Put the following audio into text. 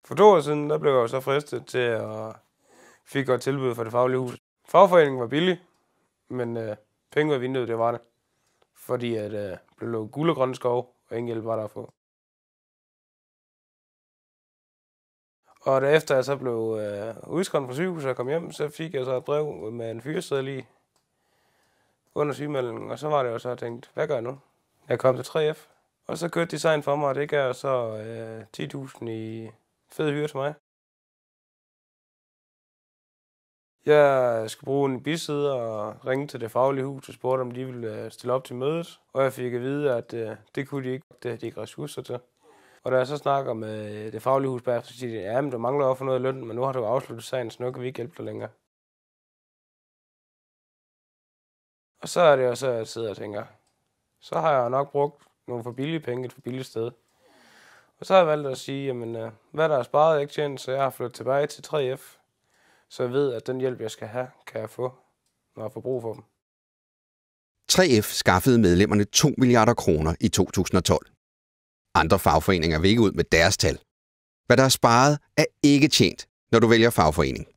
For 2 år siden, der blev jeg jo så fristet til at fik godt tilbud fra Det Faglige Hus. Fagforeningen var billig, men penge ved vinduet, det var det. Fordi at blev lukket guld og grønne skov, og ingen hjælp var der at få. Og da efter jeg så blev udskrevet fra sygehuset og kom hjem, så fik jeg så et brev med en fyreseddel i under sygemeldingen. Og så var det jo så, jeg tænkte, hvad gør jeg nu? Jeg kom til 3F, og så kørte design for mig, og det gav så 10.000 i fed hyre til mig. Jeg skulle bruge en biside og ringe til Det Faglige Hus og spurgte, om de ville stille op til mødet. Og jeg fik at vide, at det kunne de ikke. Det havde de ikke ressourcer til. Og da jeg så snakker med Det Faglige Hus bagefter, så siger de, ja, men du mangler også for noget løn, men nu har du afsluttet sagen, så nu kan vi ikke hjælpe dig længere. Og så er det jo så, at jeg sidder og tænker, så har jeg nok brugt nogle for billige penge et for billigt sted. Og så har jeg valgt at sige, jamen, hvad der er sparet, ikke tjent, så jeg har flyttet tilbage til 3F. Så jeg ved, at den hjælp, jeg skal have, kan jeg få, når jeg får brug for dem. 3F skaffede medlemmerne 2 milliarder kroner i 2012. Andre fagforeninger vil ikke ud med deres tal. Hvad der er sparet, er ikke tjent, når du vælger fagforening.